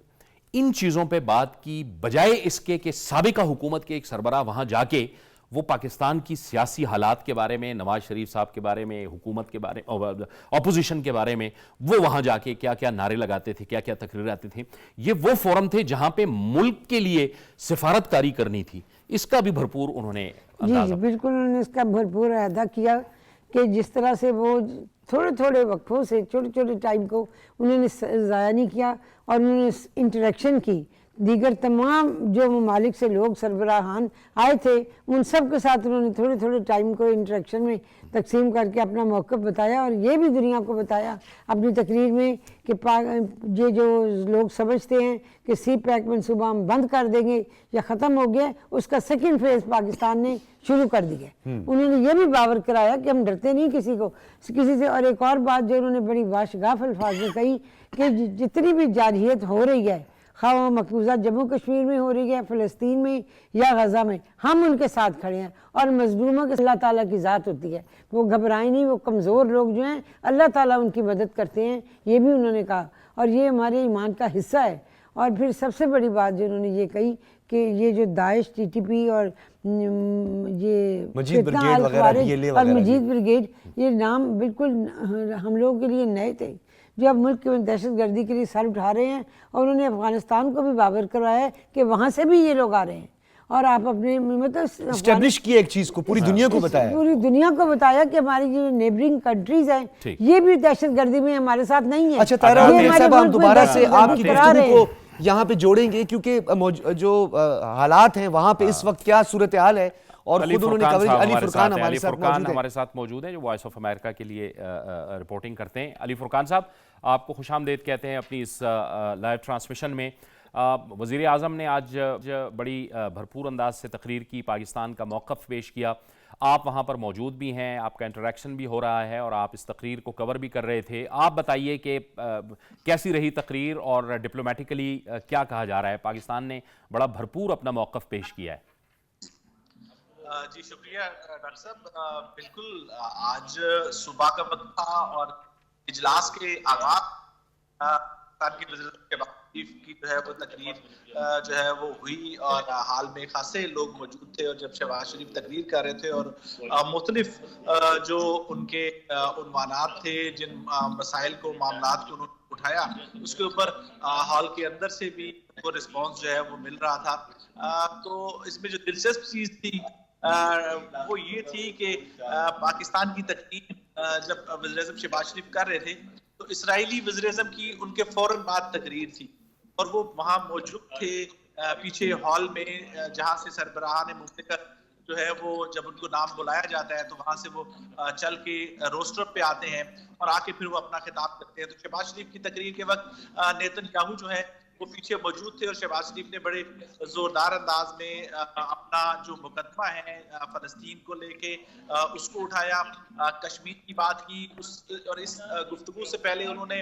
ان چیزوں پہ بات کی, بجائے اس کے کہ سابقہ حکومت کے ایک سربراہ وہاں جا کے وہ پاکستان کی سیاسی حالات کے بارے میں, نواز شریف صاحب کے بارے میں, حکومت کے بارے میں, اپوزیشن کے بارے میں, وہ وہاں جا کے کیا کیا نعرے لگاتے تھے, کیا کیا تقریرات تھے. یہ وہ فورم تھے جہاں پہ ملک کے لیے سفارت کاری کرنی تھی. اس کا بھی بھرپور انہوں نے جی بالکل, انہوں نے اس کا بھرپور اعادہ کیا کہ جس طرح سے وہ تھوڑے تھوڑے وقفوں سے, چھوٹے چھوٹے ٹائم کو انہوں نے ضائع نہیں کیا, اور انہوں نے انٹریکشن کی دیگر تمام جو ممالک سے لوگ سربراہان آئے تھے ان سب کے ساتھ انہوں نے تھوڑے تھوڑے ٹائم کو انٹریکشن میں تقسیم کر کے اپنا موقف بتایا, اور یہ بھی دنیا کو بتایا اپنی تقریر میں کہ یہ جو لوگ سمجھتے ہیں کہ سی پیک منصوبہ ہم بند کر دیں گے یا ختم ہو گیا, اس کا سیکنڈ فیز پاکستان نے شروع کر دیا. انہوں نے یہ بھی باور کرایا کہ ہم ڈرتے نہیں کسی سے. اور ایک اور بات جو انہوں نے بڑی واشگاف الفاظ میں کہی کہ جتنی بھی جارحیت ہو رہی ہے, خواہ وہ مقبوضہ جموں کشمیر میں ہو رہی ہے, فلسطین میں یا غزہ میں, ہم ان کے ساتھ کھڑے ہیں, اور مظلوموں کے اللہ تعالیٰ کی ذات ہوتی ہے, وہ گھبرائیں نہیں, وہ کمزور لوگ جو ہیں اللہ تعالیٰ ان کی مدد کرتے ہیں, یہ بھی انہوں نے کہا, اور یہ ہمارے ایمان کا حصہ ہے. اور پھر سب سے بڑی بات جو انہوں نے یہ کہی کہ یہ جو داعش, ٹی ٹی پی اور یہ فتنہ الخوارج اور مجید بریگیڈ, یہ نام بالکل ہم لوگوں کے لیے نئے تھے جو اب ملک کے دہشت گردی کے لیے سر اٹھا رہے ہیں, اور انہوں نے افغانستان کو بھی باور کروایا ہے کہ وہاں سے بھی یہ لوگ آ رہے ہیں, اور آپ اپنے مطلب اسٹیبلش کی ایک چیز کو پوری دنیا کو بتایا, پوری دنیا کو بتایا کہ ہماری جو نیبرنگ کنٹریز ہیں یہ بھی دہشت گردی میں ہمارے ساتھ نہیں ہیں. اچھا طاہرہ اورنگزیب صاحب, ہم دوبارہ سے آپ کی گفتگو کو یہاں پہ جوڑیں گے کیونکہ جو حالات ہیں وہاں پہ اس وقت کیا صورتحال ہے, اور خود انہوں نے علی فرقان ہمارے ساتھ موجود ہیں جو وائس آف امریکہ کے لیے رپورٹنگ کرتے ہیں. علی فرقان صاحب, آپ کو خوش آمدید کہتے ہیں اپنی اس لائیو ٹرانسمیشن میں. وزیر اعظم نے آج بڑی بھرپور انداز سے تقریر کی, پاکستان کا موقف پیش کیا, آپ وہاں پر موجود بھی ہیں, آپ کا انٹریکشن بھی ہو رہا ہے, اور آپ اس تقریر کو کور بھی کر رہے تھے. آپ بتائیے کہ کیسی رہی تقریر, اور ڈپلومیٹیکلی کیا کہا جا رہا ہے؟ پاکستان نے بڑا بھرپور اپنا موقف پیش کیا ہے. جی شکریہ ڈاکٹر صاحب. بالکل آج صبح کا وقت تھا اور اجلاس کے آغاز کی وزارت کے بعد کی جو ہے وہ تقریر جو ہے وہ ہوئی, اور حال میں خاصے لوگ موجود تھے, اور جب شہباز شریف تقریر کر رہے تھے اور مختلف جو ان کے عنوانات تھے, جن مسائل کو, معاملات کو انہوں نے اٹھایا, اس کے اوپر ہال کے اندر سے بھی وہ رسپانس جو ہے وہ مل رہا تھا. تو اس میں جو دلچسپ چیز تھی وہ یہ تھی کہ پاکستان کی تقریر جب وزیر اعظم شہباز شریف کر رہے تھے تو اسرائیلی وزیر اعظم کی ان کے فوراً بعد تقریر تھی, اور وہ وہاں موجود تھے پیچھے ہال میں, جہاں سے سربراہان مملکت جو ہے وہ جب ان کو نام بلایا جاتا ہے تو وہاں سے وہ چل کے روسٹر پہ آتے ہیں اور آ کے پھر وہ اپنا خطاب کرتے ہیں. تو شہباز شریف کی تقریر کے وقت نیتن یاہو جو ہے وہ پیچھے موجود تھے, اور شہباز شریف نے بڑے زوردار انداز میں اپنا جو مقدمہ ہے فلسطین کو لے کے اس کو اٹھایا, کشمیر کی بات کی, اور اس گفتگو سے پہلے انہوں نے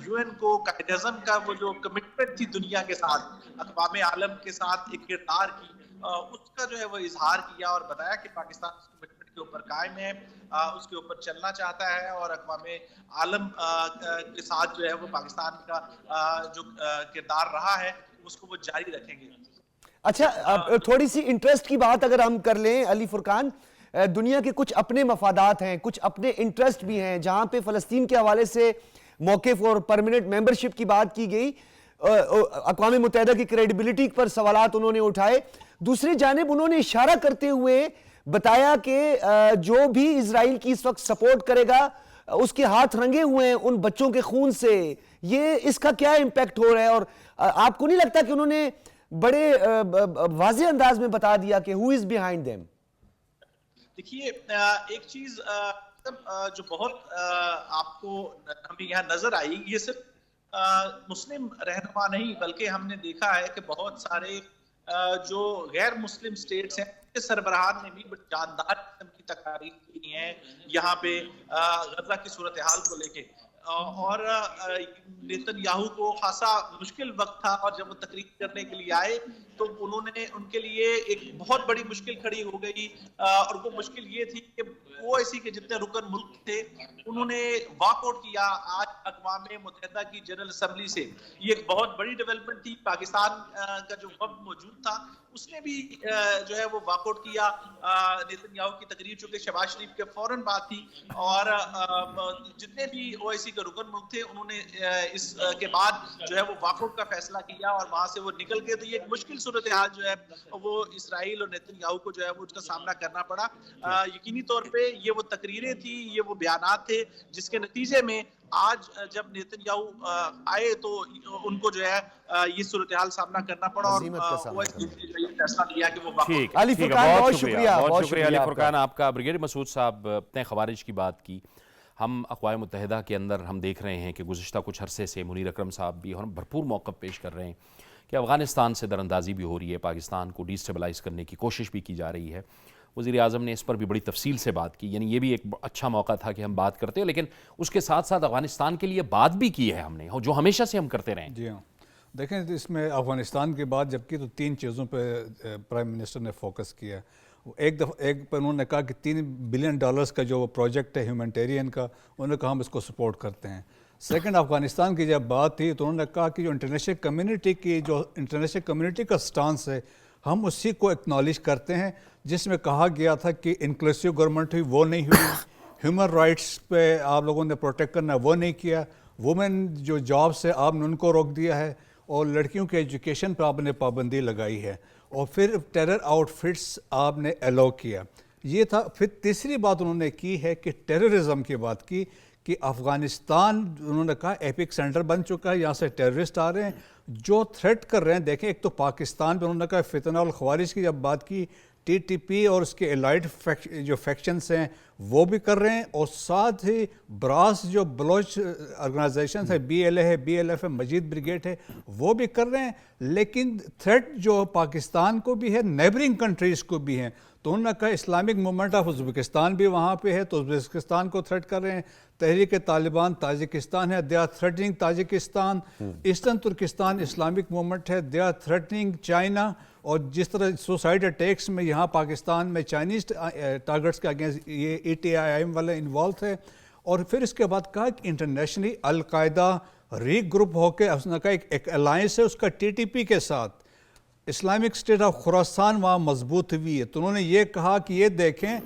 یو این کو قائد اعظم کا وہ جو کمٹمنٹ تھی دنیا کے ساتھ, اقوام عالم کے ساتھ ایک کردار کی, اس کا جو ہے وہ اظہار کیا, اور بتایا کہ پاکستان اس کمٹمنٹ کے के ऊपर कायम है, उसके ऊपर चलना चाहता है और अक़वाम आलम के साथ जो है वो पाकिस्तान का जो किरदार रहा है उसको वो जारी रखेंगे। अच्छा, अब थोड़ी सी इंटरेस्ट की बात अगर हम कर लें अली फुरकान, दुनिया के कुछ अपने मफादात हैं, कुछ अपने इंटरेस्ट भी हैं, जहां पे फ़लस्तीन के हवाले से मौक़िफ़ और परमानेंट मेंबरशिप की बात की गई, अक़वाम मुत्तहिदा की क्रेडिबिलिटी पर सवालात उन्होंने उठाए। दूसरी जानिब उन्होंने इशारा करते हुए बताया कि जो भी इजराइल की इस वक्त सपोर्ट करेगा उसके हाथ रंगे हुए हैं उन बच्चों के खून से। ये इसका क्या इम्पैक्ट हो रहा है, और आपको नहीं लगता कि उन्होंने बड़े वाज़ेह अंदाज में बता दिया कि हु इज बिहाइंड देम? देखिए, एक चीज जो बहुत आपको हमें यहाँ नजर आई, ये सिर्फ मुस्लिम रहनुमा नहीं बल्कि हमने देखा है कि बहुत सारे जो गैर मुस्लिम स्टेट्स हैं के सरबराहान ने भी जानदार किस्म की तकारीर की हैं यहाँ पे गजा की सूरत हाल को लेके, और नेतन्याहू को खासा मुश्किल वक्त था, और जब वो तकरीर करने के लिए आए तो उन्होंने उनके लिए एक बहुत बड़ी मुश्किल खड़ी हो गई, और वो मुश्किल ये थी कि ओआईसी के जितने रुकन मुल्क थे उन्होंने वॉकआउट किया आज अक़वाम मुत्तहिदा की जनरल असेंबली से। ये एक बहुत बड़ी डेवलपमेंट थी। पाकिस्तान का जो वक्त मौजूद था उसने भी जो है वो वॉकआउट किया। नेतन्याहू की तकरीर चूंकि शहबाज शरीफ के फौरन बाद थी, और जितने भी ओआईसी के रुकन मुल्क थे उन्होंने इसके बाद जो है वो वॉकआउट का फैसला किया और वहां से वो निकल गए। तो ये एक मुश्किल सूरत हाल जो है वो इसराइल और नेतन्याहू को जो है वो उसका सामना करना पड़ा। यकीनी तौर पे ये वो तकरीरें थी, ये वो बयानात थे जिसके नतीजे में आज जब नेतन्याहू आए तो उनको जो है ये सूरत हाल सामना करना पड़ा, और ओआईसी ने जो ये फैसला लिया कि वो ठीक अली ठीक है, फुरकान, बहुत शुक्रिया अली आपका। फुरकान आपका। ब्रिगेडियर मसूद साहब, अपने खवारिज की बात की। हम अक़वाम मुत्तहिदा के अंदर हम देख रहे हैं कि गुज़िश्ता कुछ अरसे से मुनीर अकरम साहब भी और भरपूर मौक़िफ़ पेश कर रहे हैं कि अफ़गानिस्तान से दरअंदाज़ी भी हो रही है, पाकिस्तान को डिस्टेबलाइज़ करने की कोशिश भी की जा रही है। वज़ीर आज़म ने इस पर भी बड़ी तफसील से बात की, यानी ये भी एक अच्छा मौका था कि हम बात करते हैं, लेकिन उसके साथ साथ अफ़गानिस्तान के लिए बात भी की है हमने, जो हमेशा से हम करते रहे। जी हाँ, देखें इसमें अफ़गानिस्तान की बात जब की तो 3 चीज़ों पे प्राइम मिनिस्टर ने फोकस किया। एक पर उन्होंने कहा कि $3 बिलियन का जो प्रोजेक्ट है ह्यूमैनिटेरियन का, उन्होंने कहा हम इसको सपोर्ट करते हैं। सेकंड, अफ़गानिस्तान की जब बात थी तो उन्होंने कहा कि जो इंटरनेशनल कम्युनिटी का स्टांस है हम उसी को एक्नॉलेज करते हैं, जिसमें कहा गया था कि इंक्लूसिव गवर्नमेंट हुई वो नहीं हुई, ह्यूमन राइट्स पे आप लोगों ने प्रोटेक्ट करना वो नहीं किया, वुमेन जो जॉब से आपने उनको रोक दिया है, और लड़कियों के एजुकेशन पर आपने पाबंदी लगाई है, और फिर टेरर आउटफिट्स आपने अलाउ किया। ये था। फिर तीसरी बात उन्होंने की है कि टेररिज्म की बात की कि अफ़गानिस्तान उन्होंने कहा एपिक सेंटर बन चुका है, यहाँ से टेररिस्ट आ रहे हैं जो थ्रेट कर रहे हैं। देखें, एक तो पाकिस्तान पे उन्होंने कहा फितना और ख़वारिज की जब बात की, टीटीपी और उसके एलाइड जो फैक्शंस हैं वो भी कर रहे हैं, और साथ ही ब्रास जो बलोच ऑर्गेनाइजेशन है, BLA है, BLF है, मजीद ब्रिगेड है, वो भी कर रहे हैं। लेकिन थ्रेट जो पाकिस्तान को भी है, नेबरिंग कंट्रीज़ को भी हैं। तो उन्होंने कहा इस्लामिक मूवमेंट ऑफ उज़्बेकिस्तान भी वहाँ पे है, तो उज़्बेकिस्तान को थ्रेट कर रहे हैं। तहरीक तालिबान ताजिकिस्तान है, they are threatening Tajikistan. Eastern Turkistan Islamic Movement है, दे आर थ्रेटनिंग चाइना। और जिस तरह सुसाइड अटैक्स में यहाँ पाकिस्तान में चाइनीज़ टारगेट्स के अगेंस्ट ये ETIM वाले इन्वॉल्व थे। और फिर इसके बाद कहा कि इंटरनेशनली अलकायदा रीग्रुप होकर उसने कहा एक अलायंस है उसका TTP के साथ, इस्लामिक स्टेट ऑफ खुरासान वहाँ मजबूत हुई है। तो उन्होंने ये कहा कि ये देखें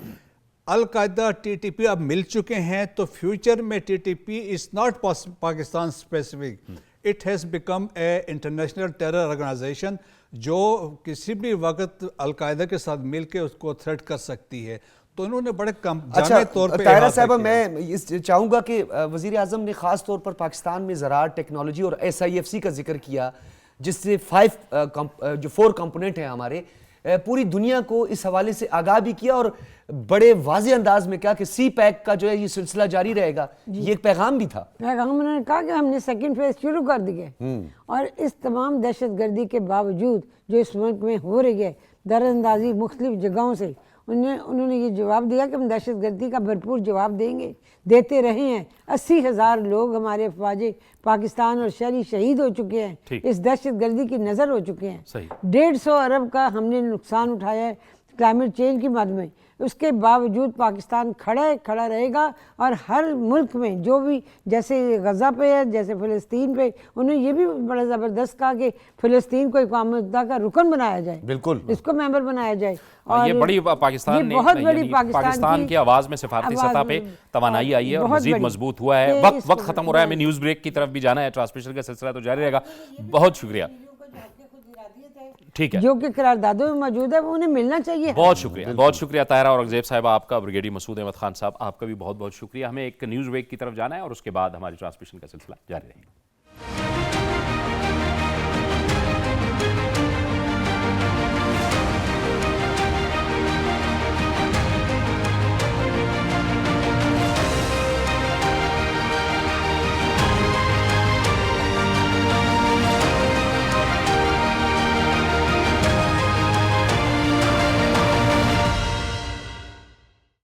अलकायदा TTP अब मिल चुके हैं, तो फ्यूचर में TTP is not Pakistan specific, it has become a international terror organisation जो किसी भी वक्त अलकायदा के साथ मिल के उसको थ्रेट कर सकती है। तो इन्होंने बड़े कम जामे तौर पे ताहिरा साहब, मैं चाहूँगा कि वज़ीर आज़म ने ख़ास तौर पर पाकिस्तान में ज़राअत टेक्नोलॉजी और SIFC का जिक्र किया, जिससे 4 कंपोनेंट हैं हमारे, पूरी दुनिया को इस हवाले से आगाह भी किया और बड़े वाज़ेह अंदाज में कहा कि CPEC का जो है ये सिलसिला जारी रहेगा। ये एक पैगाम भी था। पैगाम उन्होंने कहा कि हमने सेकंड फेज शुरू कर दिए, और इस तमाम दहशतगर्दी के बावजूद जो इस मुल्क में हो रही है, दरअंदाजी मुख्तलिफ जगहों से, उन्होंने ये जवाब दिया कि हम दहशतगर्दी का भरपूर जवाब देंगे, देते रहे हैं। 80,000 लोग हमारे अफवाज पाकिस्तान और शहरी शहीद हो चुके हैं, इस दहशतगर्दी की नज़र हो चुके हैं। 150 अरब का हमने नुकसान उठाया है क्लाइमेट चेंज की मद में। اس کے باوجود پاکستان کھڑا رہے گا، اور ہر ملک میں جو بھی جیسے غزہ پہ ہے، جیسے فلسطین پہ، انہوں نے یہ بھی بڑا زبردست کہا کہ فلسطین کو اقوام متحدہ کا رکن بنایا جائے، بالکل اس کو ممبر بنایا جائے. یہ بڑی پاکستان نے بہت بڑی یعنی پاکستان کی آواز میں سفارتی سطح پہ توانائی آئی ہے اور مزید مضبوط ہوا ہے. وقت ختم ہو رہا ہے، ہمیں نیوز بریک کی طرف بھی جانا ہے. ٹرانسمیشن کا سلسلہ تو جاری رہے گا. بہت شکریہ. ٹھیک ہے، جو کہ قراردادوں میں موجود ہے وہ انہیں ملنا چاہیے. بہت شکریہ، بہت شکریہ طاہرہ اورنگزیب صاحبہ آپ کا، بریگیڈیئر مسعود احمد خان صاحب آپ کا بھی بہت بہت شکریہ. ہمیں ایک نیوز بریک کی طرف جانا ہے اور اس کے بعد ہماری ٹرانسمیشن کا سلسلہ جاری رہے گا.